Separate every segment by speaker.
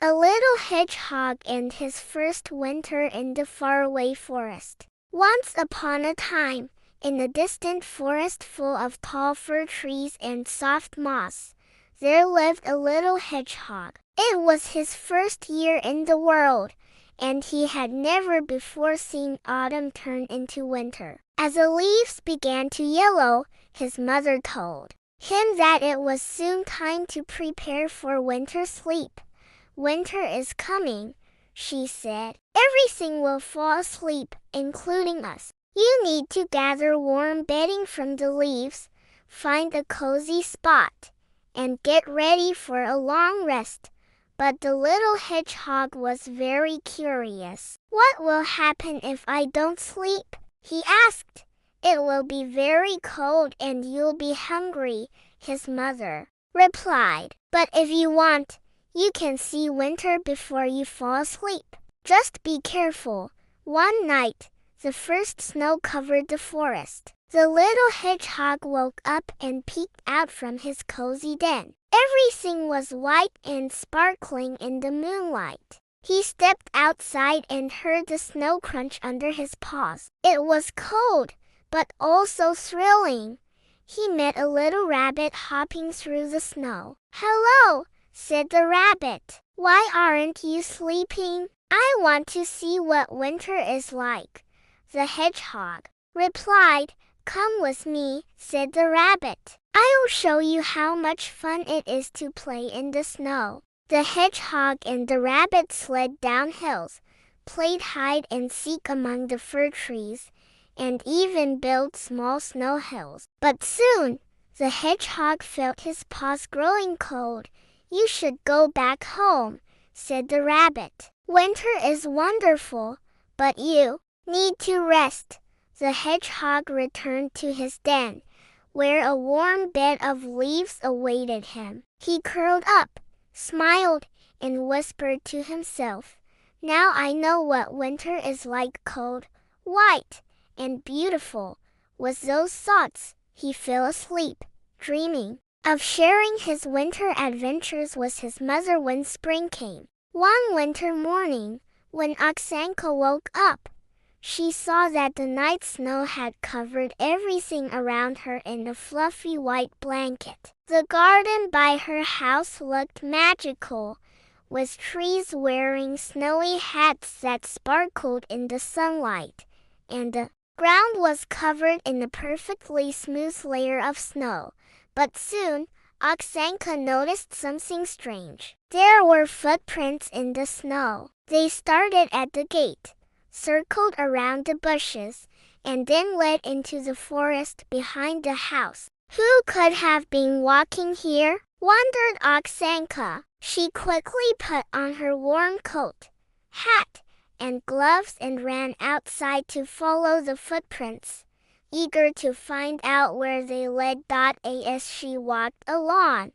Speaker 1: A little hedgehog and his first winter in the faraway forest. Once upon a time, in a distant forest full of tall fir trees and soft moss, there lived a little hedgehog. It was his first year in the world, and he had never before seen autumn turn into winter. As the leaves began to yellow, his mother told him that it was soon time to prepare for winter sleep. "Winter is coming," she said. "Everything will fall asleep, including us. You need to gather warm bedding from the leaves, find a cozy spot, and get ready for a long rest." But the little hedgehog was very curious. "What will happen if I don't sleep?" he asked. "It will be very cold and you'll be hungry," his mother replied. "But if you want, you can see winter before you fall asleep. Just be careful." One night, the first snow covered the forest. The little hedgehog woke up and peeked out from his cozy den. Everything was white and sparkling in the moonlight. He stepped outside and heard the snow crunch under his paws. It was cold, but also thrilling. He met a little rabbit hopping through the snow. "Hello," said the rabbit. "Why aren't you sleeping?" "I want to see what winter is like," the hedgehog replied. "Come with me," said the rabbit. "I'll show you how much fun it is to play in the snow." The hedgehog and the rabbit slid down hills, played hide and seek among the fir trees, and even built small snow hills. But soon, the hedgehog felt his paws growing cold. "You should go back home," said the rabbit. "Winter is wonderful, but you need to rest." The hedgehog returned to his den, where a warm bed of leaves awaited him. He curled up, smiled, and whispered to himself, "Now I know what winter is like, cold, white, and beautiful." With those thoughts, he fell asleep, dreaming of sharing his winter adventures with his mother when spring came. One winter morning, when Oxanka woke up, she saw that the night snow had covered everything around her in a fluffy white blanket. The garden by her house looked magical, with trees wearing snowy hats that sparkled in the sunlight, and the ground was covered in a perfectly smooth layer of snow. But soon, Oxanka noticed something strange. There were footprints in the snow. They started at the gate, circled around the bushes, and then led into the forest behind the house. "Who could have been walking here?" wondered Oxanka. She quickly put on her warm coat, hat, and gloves and ran outside to follow the footprints, eager to find out where they led. As she walked along,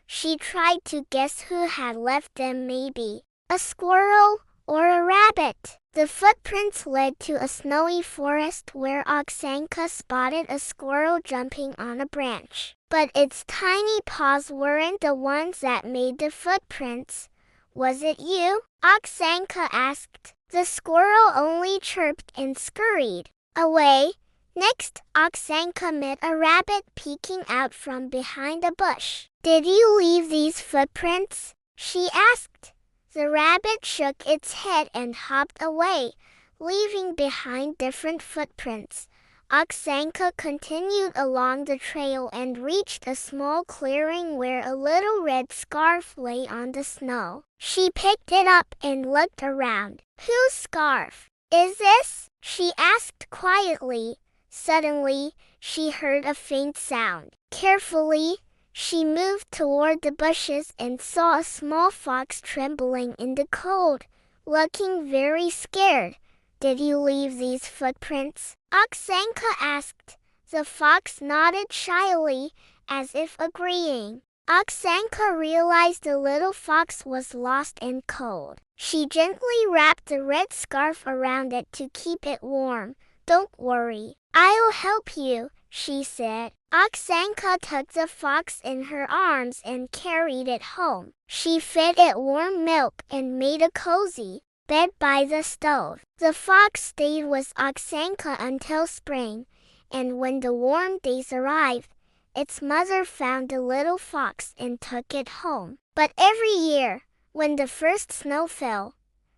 Speaker 1: she tried to guess who had left them. Maybe a squirrel or a rabbit. The footprints led to a snowy forest where Oxanka spotted a squirrel jumping on a branch. But its tiny paws weren't the ones that made the footprints. "Was it you?" Oxanka asked. The squirrel only chirped and scurried away. Next, Oxanka met a rabbit peeking out from behind a bush. "Did you leave these footprints?" she asked. The rabbit shook its head and hopped away, leaving behind different footprints. Oxanka continued along the trail and reached a small clearing where a little red scarf lay on the snow. She picked it up and looked around. "Whose scarf is this?" she asked quietly. Suddenly, she heard a faint sound. Carefully, she moved toward the bushes and saw a small fox trembling in the cold, looking very scared. "Did you leave these footprints?" Oxanka asked. The fox nodded shyly, as if agreeing. Oxanka realized the little fox was lost and cold. She gently wrapped the red scarf around it to keep it warm. "Don't worry, I'll help you," she said. Oxanka took the fox in her arms and carried it home. She fed it warm milk and made a cozy bed by the stove. The fox stayed with Oxanka until spring, and when the warm days arrived, its mother found the little fox and took it home. But every year, when the first snow fell,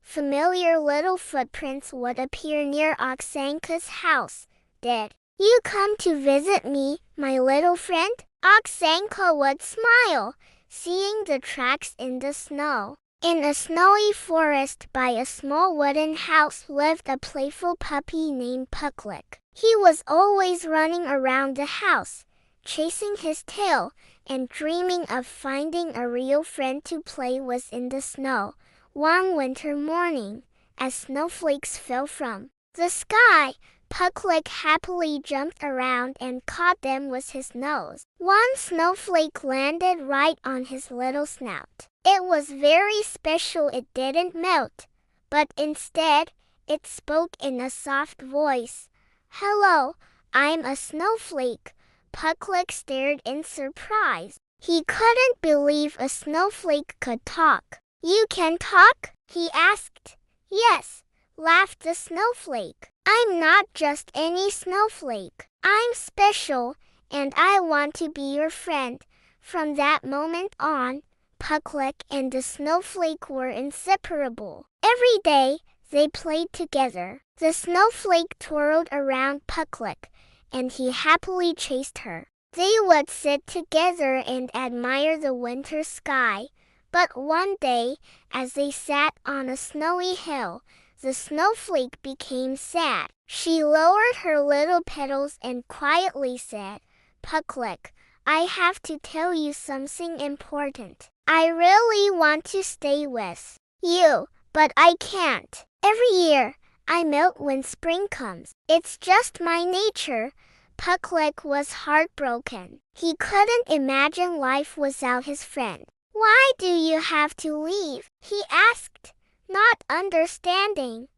Speaker 1: familiar little footprints would appear near Oxanka's house. Did you come to visit me, my little friend? Oxanka would smile, seeing the tracks in the snow. In a snowy forest by a small wooden house lived a playful puppy named Pucklick. He was always running around the house, chasing his tail, and dreaming of finding a real friend to play with in the snow. One winter morning, as snowflakes fell from the sky, Pucklick happily jumped around and caught them with his nose. One snowflake landed right on his little snout. It was very special. It didn't melt, but instead, it spoke in a soft voice. "Hello, I'm a snowflake." Pucklick stared in surprise. He couldn't believe a snowflake could talk. "You can talk?" he asked. "Yes," laughed the snowflake. "I'm not just any snowflake. I'm special, and I want to be your friend." From that moment on, Pucklick and the snowflake were inseparable. Every day, they played together. The snowflake twirled around Pucklick, and he happily chased her. They would sit together and admire the winter sky. But one day, as they sat on a snowy hill, the snowflake became sad. She lowered her little petals and quietly said, "Pucklick, I have to tell you something important. I really want to stay with you, but I can't. Every year, I melt when spring comes. It's just my nature." Pucklick was heartbroken. He couldn't imagine life without his friend. "Why do you have to leave?" he asked, not understanding.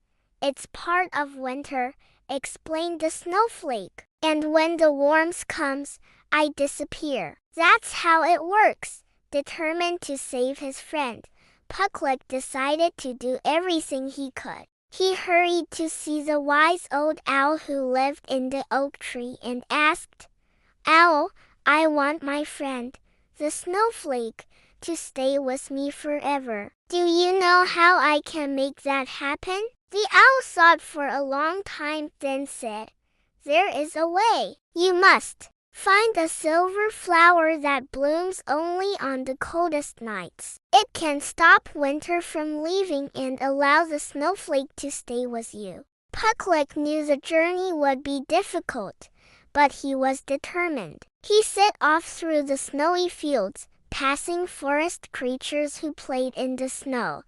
Speaker 1: "It's part of winter," explained the snowflake. "And when the warmth comes, I disappear." "That's how it works." Determined to save his friend, Pucklick decided to do everything he could. He hurried to see the wise old owl who lived in the oak tree and asked, "Owl, I want my friend, the snowflake, to stay with me forever. Do you know how I can make that happen?" The owl thought for a long time, then said, "There is a way. You must find a silver flower that blooms only on the coldest nights. It can stop winter from leaving and allow the snowflake to stay with you." Pucklick knew the journey would be difficult, but he was determined. He set off through the snowy fields, passing forest creatures who played in the snow,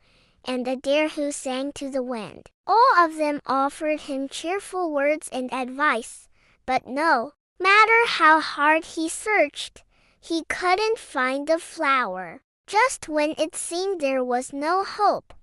Speaker 1: and a deer who sang to the wind. All of them offered him cheerful words and advice, but no matter how hard he searched, he couldn't find the flower. Just when it seemed there was no hope,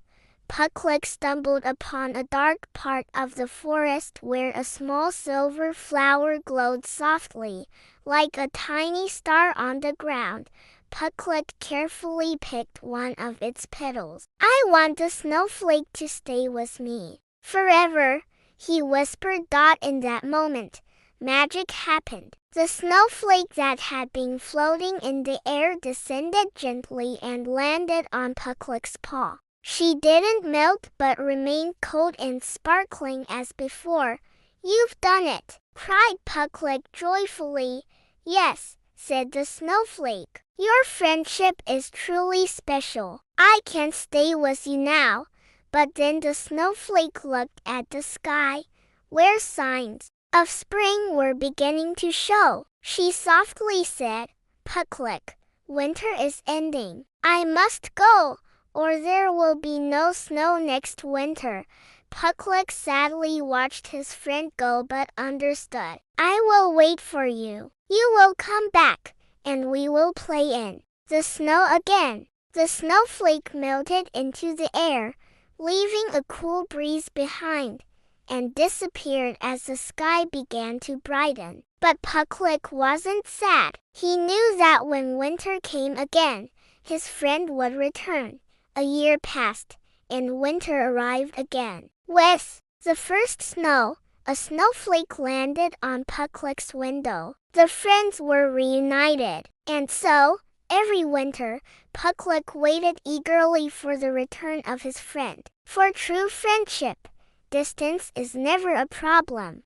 Speaker 1: Pucklick stumbled upon a dark part of the forest where a small silver flower glowed softly, like a tiny star on the ground. Pucklick carefully picked one of its petals. "I want the snowflake to stay with me forever," he whispered. In that moment, magic happened. The snowflake that had been floating in the air descended gently and landed on Pucklick's paw. She didn't melt but remained cold and sparkling as before. "You've done it!" cried Pucklick joyfully. "Yes," said the snowflake. "Your friendship is truly special. I can stay with you now." But then the snowflake looked at the sky, where signs of spring were beginning to show. She softly said, "Pucklick, winter is ending. I must go, or there will be no snow next winter." Pucklick sadly watched his friend go but understood. "I will wait for you. You will come back, and we will play in the snow again." The snowflake melted into the air, leaving a cool breeze behind, and disappeared as the sky began to brighten. But Pucklick wasn't sad. He knew that when winter came again, his friend would return. A year passed, and winter arrived again. With the first snow, a snowflake landed on Pucklick's window. The friends were reunited, and so, every winter, Pucklick waited eagerly for the return of his friend. For true friendship, distance is never a problem.